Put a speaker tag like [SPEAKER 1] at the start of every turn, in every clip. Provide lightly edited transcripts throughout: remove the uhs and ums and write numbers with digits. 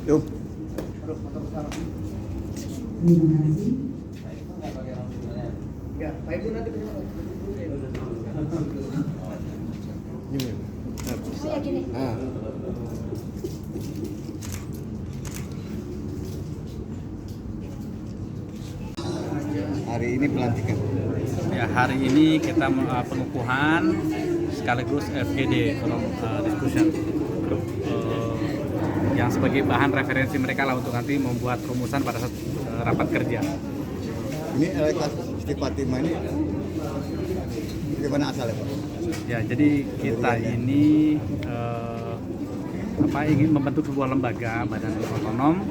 [SPEAKER 1] Yuk. Gini.
[SPEAKER 2] Iya gini.
[SPEAKER 1] Nah. Hari ini pelantikan.
[SPEAKER 3] Ya, hari ini kita pengukuhan sekaligus FGD forum discussion group yang sebagai bahan referensi mereka lah untuk nanti membuat rumusan pada saat rapat kerja.
[SPEAKER 1] Ini elektabilitas Siti Fatimah ini bagaimana asalnya, Pak?
[SPEAKER 3] Ya, jadi kita ini ingin membentuk sebuah lembaga badan otonom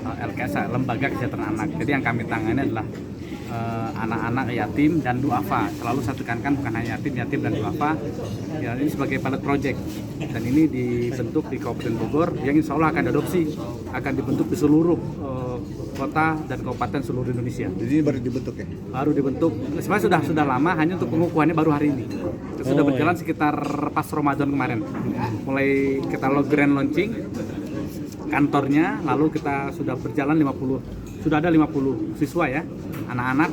[SPEAKER 3] LKS, lembaga kesejahteraan anak. Jadi yang kami tangani adalah anak-anak yatim dan duafa. Selalu saya tekankan bukan hanya yatim dan duafa. Ya, ini sebagai pilot project dan ini dibentuk di Kabupaten Bogor yang insya Allah akan diadopsi, akan dibentuk di seluruh kota dan kabupaten seluruh Indonesia.
[SPEAKER 1] Jadi ini baru dibentuk ya?
[SPEAKER 3] Baru dibentuk. Sebenarnya sudah lama, hanya untuk pengukuhannya baru hari ini. Sudah berjalan sekitar pas Ramadan kemarin. Mulai kita grand launching kantornya, lalu kita sudah berjalan 50, sudah ada 50 siswa ya, anak-anak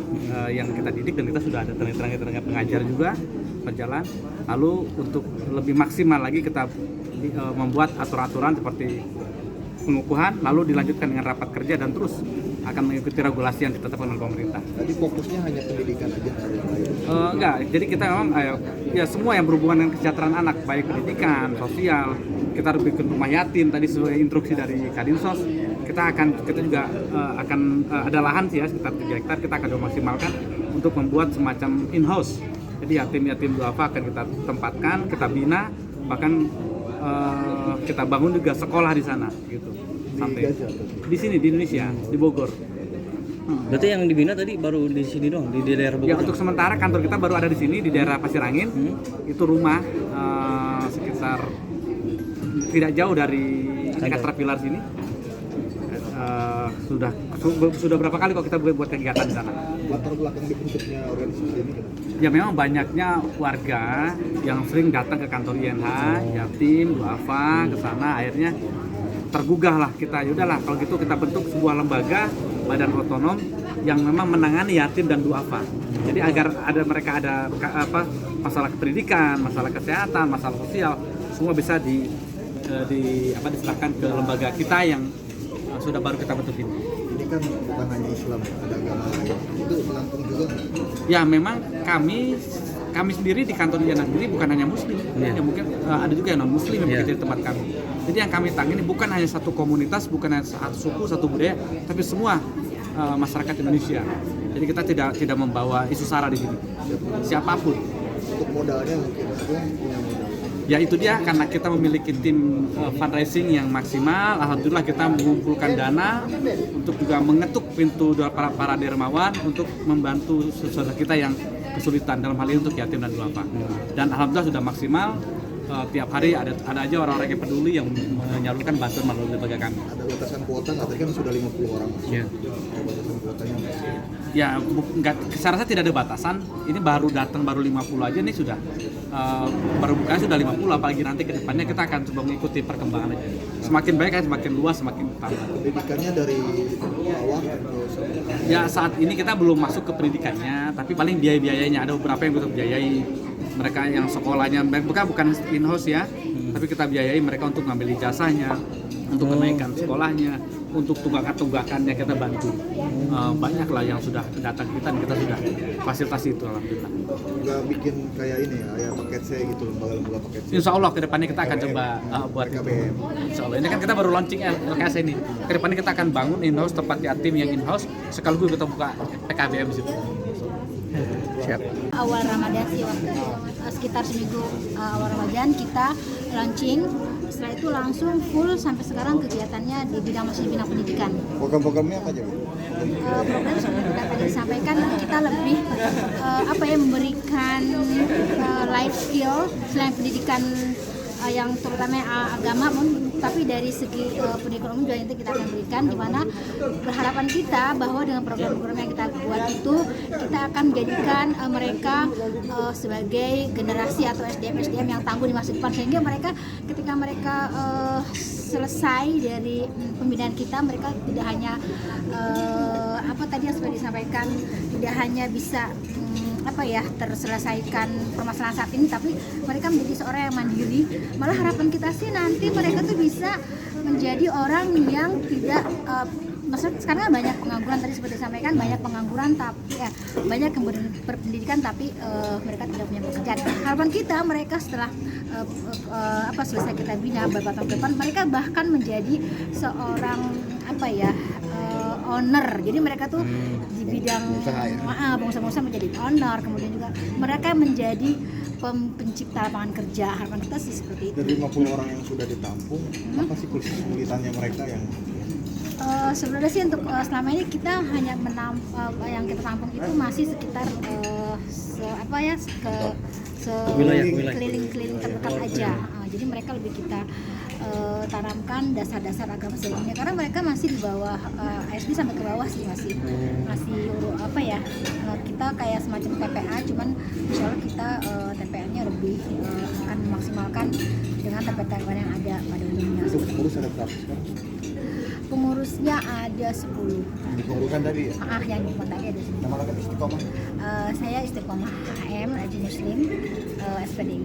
[SPEAKER 3] yang kita didik, dan kita sudah ada tenaga pengajar juga berjalan. Lalu untuk lebih maksimal lagi kita membuat aturan-aturan seperti pengukuhan, lalu dilanjutkan dengan rapat kerja dan terus akan mengikuti regulasi yang ditetapkan oleh pemerintah.
[SPEAKER 1] Tadi fokusnya hanya pendidikan aja dari yang lain?
[SPEAKER 3] Enggak, jadi kita memang ya semua yang berhubungan dengan kesejahteraan anak, baik pendidikan, sosial, kita bikin rumah yatim tadi sesuai instruksi dari Kadinsos. Kita juga akan ada lahan sih ya sekitar 3 hektar, kita akan memaksimalkan untuk membuat semacam in-house. Jadi yatim-yatim duafa akan kita tempatkan, kita bina, bahkan kita bangun juga sekolah di sana gitu. Sampai di sini di Indonesia, di Bogor.
[SPEAKER 4] Berarti yang dibina tadi baru di sini doang, di daerah Bogor?
[SPEAKER 3] Ya, untuk sementara kantor kita baru ada di sini, di daerah Pasir Angin. Itu rumah sekitar tidak jauh dari Caterpillar sini. Sudah berapa kali kok kita buat kegiatan di sana.
[SPEAKER 1] Latar belakang dibentuknya organisasi ini kan?
[SPEAKER 3] Ya memang banyaknya warga yang sering datang ke kantor INH, yatim, duafa, ke sana, akhirnya tergugah lah kita. Yaudahlah kalau gitu kita bentuk sebuah lembaga badan otonom yang memang menangani yatim dan duafa. Jadi agar mereka ada masalah pendidikan, masalah kesehatan, masalah sosial, semua bisa diserahkan ke lembaga kita yang sudah baru kita bentuk ini.
[SPEAKER 1] Ini kan bukan hanya Islam, ada agama lain. Itu menampung juga nggak?
[SPEAKER 3] Ya memang kami sendiri di kantor INH sendiri bukan hanya muslim, ya mungkin ada juga yang non muslim yang bekerja di tempat kami. Jadi yang kami tangani bukan hanya satu komunitas, bukan hanya satu suku, satu budaya, tapi semua masyarakat Indonesia. Jadi kita tidak membawa isu sara di sini, siapapun.
[SPEAKER 1] Untuk modalnya mungkin punya modal.
[SPEAKER 3] Ya itu dia, karena kita memiliki tim fundraising yang maksimal. Alhamdulillah kita mengumpulkan dana untuk juga mengetuk pintu para dermawan untuk membantu saudara kita yang kesulitan, dalam hal ini untuk yatim dan duafa. Dan alhamdulillah sudah maksimal. Tiap hari ada aja orang-orang yang peduli yang menyalurkan bantuan melalui lembaga kami.
[SPEAKER 1] Ada batasan kuota nggak? Tadi kan sudah 50 orang.
[SPEAKER 3] Ya.
[SPEAKER 1] Ada batasan kuotanya nggak?
[SPEAKER 3] Ya, saya rasa tidak ada batasan. Ini baru datang baru 50 aja nih sudah. Baru bukanya sudah 50, apalagi nanti ke depannya kita akan coba mengikuti perkembangan aja. Semakin baik kan semakin luas, semakin tambah.
[SPEAKER 1] Pendidikannya dari bawah atau sampai?
[SPEAKER 3] Ya saat ini kita belum masuk ke pendidikannya, tapi paling biaya-biayanya ada beberapa yang bisa biayai mereka yang sekolahnya, bukan in-house ya, tapi kita biayai mereka untuk ngambil ijazahnya, untuk kenaikan sekolahnya, untuk tunggakan-tunggakannya kita bantu. Banyak lah yang sudah datang kita dan kita sudah fasilitasi itu alhamdulillah.
[SPEAKER 1] Nggak bikin kayak ini ya paket C gitu, lembaga paket C.
[SPEAKER 3] Insya Allah kedepannya kita akan coba buat itu. Insya Allah ini kan kita baru launching LKS ini. Kedepannya kita akan bangun in-house tempat yatim yang in-house, sekaligus kita buka PKBM di situ.
[SPEAKER 4] Siap.
[SPEAKER 2] Awal Ramadan sih, waktu sekitar seminggu awal Ramadan kita launching. Setelah itu langsung full sampai sekarang kegiatannya di bidang pendidikan.
[SPEAKER 1] Program-programnya apa aja, Bu?
[SPEAKER 2] Program seperti tadi disampaikan, kita lebih memberikan life skill selain pendidikan yang terutama agama, tapi dari segi pendidikan umum juga itu kita akan berikan, di mana berharapan kita bahwa dengan program-program yang kita buat itu kita akan menjadikan mereka sebagai generasi atau SDM yang tangguh di masa depan, sehingga mereka ketika mereka selesai dari pembinaan kita, mereka tidak hanya apa tadi yang sudah disampaikan, tidak hanya bisa terselesaikan permasalahan saat ini, tapi mereka menjadi seorang yang mandiri. Malah harapan kita sih nanti mereka tuh bisa menjadi orang yang tidak maksudnya sekarang kan banyak pengangguran, tadi seperti disampaikan banyak pengangguran, tapi banyak yang berpendidikan tapi mereka tidak punya pekerjaan. Harapan kita mereka setelah selesai kita bina beberapa tahun ke depan, mereka bahkan menjadi seorang owner. Jadi mereka tuh di bidang pengusaha menjadi owner, kemudian juga mereka menjadi pencipta lapangan kerja. Harapan kita sih seperti itu.
[SPEAKER 1] Dari 50 orang yang sudah ditampung, apa sih kesulitannya mereka yang
[SPEAKER 2] sebenarnya sih untuk selama ini kita hanya yang kita tampung itu masih sekitar keliling-keliling terdekat aja. Jadi mereka lebih kita tanamkan dasar-dasar agama sebelumnya, karena mereka masih di bawah SD sampai ke bawah sih, masih kita kayak semacam TPA, cuman insya Allah kita TPA-nya lebih akan memaksimalkan dengan TPA yang ada pada umumnya.
[SPEAKER 1] itu pengurus ada berapa sekarang?
[SPEAKER 2] Pengurusnya ada 10.
[SPEAKER 1] Di pengurusan tadi ya?
[SPEAKER 2] Yang di tadi ada 10.
[SPEAKER 1] Nama lengkap Istiqomah?
[SPEAKER 2] Saya Istiqomah HM Haji Muslim SPDI.